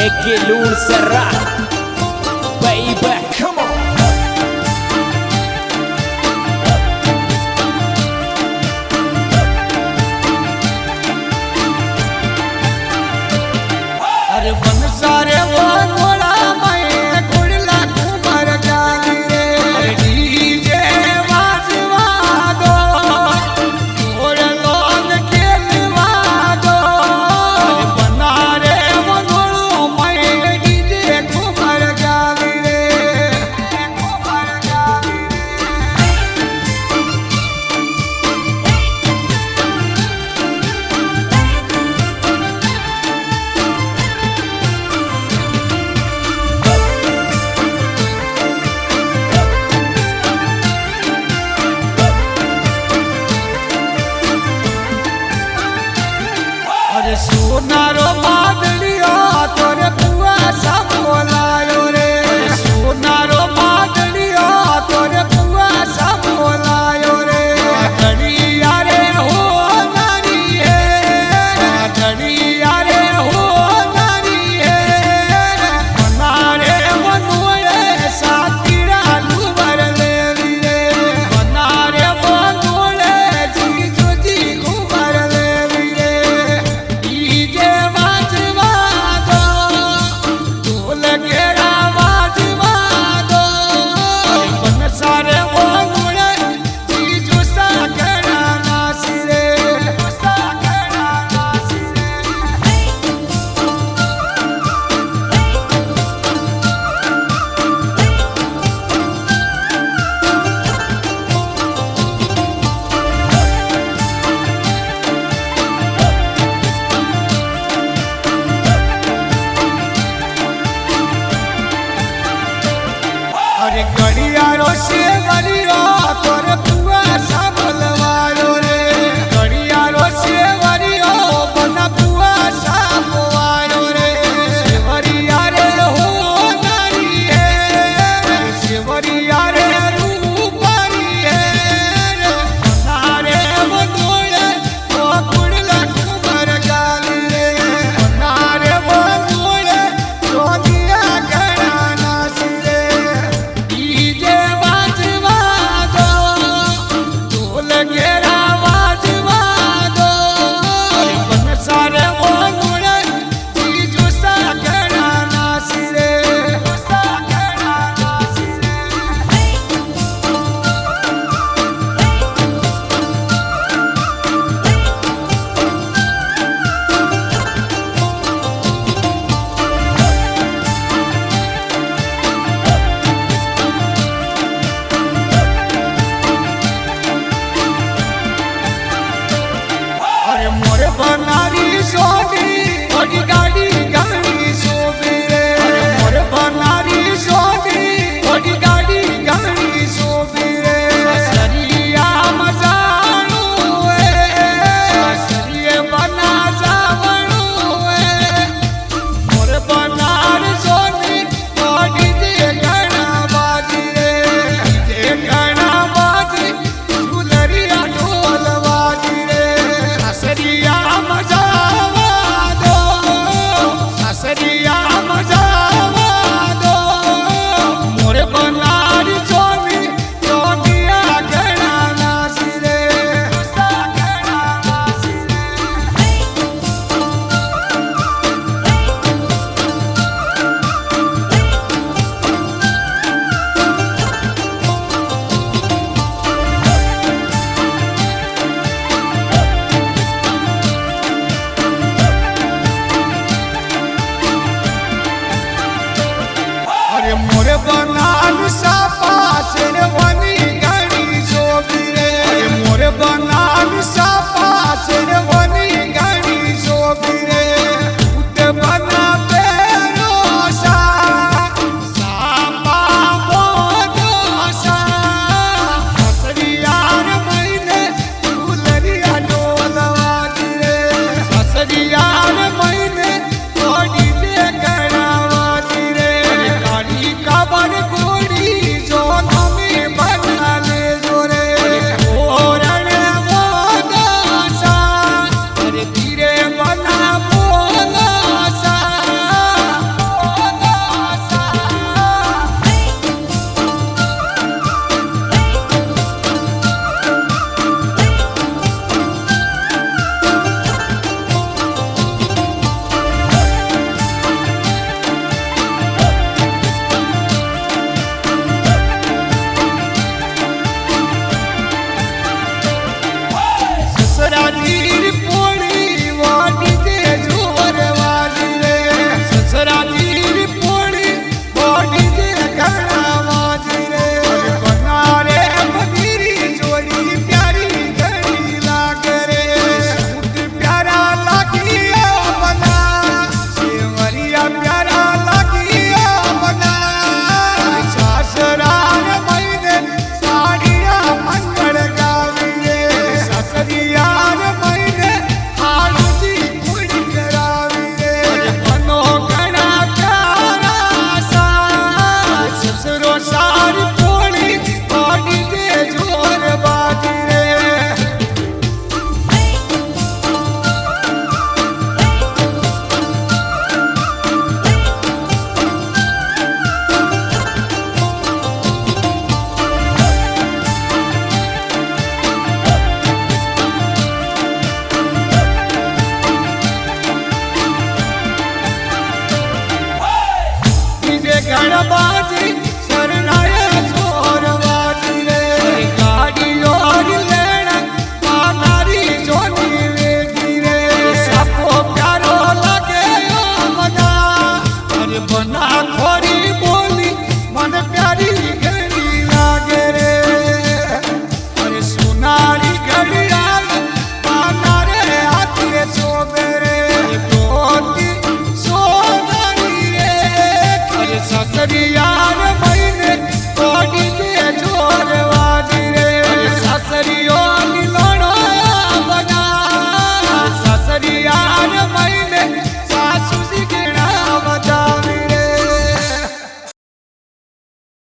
que Lul Serra, baby, come on. अरे बन सारे वाला मैं कुड़ला कुमार जानी रे डीजे बाजवा दो और लोग खेलवा दो अरे बना रे मंगलो मैं डीजे कुमार जानी रे कुमार जानी अरे सोनारो बादलियो तोरे कुआसा बोलायो रे सोनारो बादलियो तोरे कुआसा बोलायो रे घड़िया रे हो नारी है घड़िया रे हो नारी है बनारे बनोए सातीरा लुबर ले रे बनारे बनोए जी जो जी घुबर ले रे डीजे बाजवा दो ढोल घेरा बाजवा दो बन सारे बोले जीजू सा घेरा नासी रे सा घेरा नासी रे अरे घड़ियारो से वरियो तोरे कुआसा बोलवायो रे घड़ियारो से वरियो बना कुआसा बोवायो रे सेवरिया रे हो नारी है सेवरिया रे रूपारी है नारे बनोए तो कुड़ला कुमार गाली रे नारे बनोए तो दिया घड़ा नासी रे डीजे बाजवा दो ढोल घेरा बाजवा दो बन सारे बोले जीजू सा घेरा नासी रे सा घेरा नासी रे अरे मोरे बना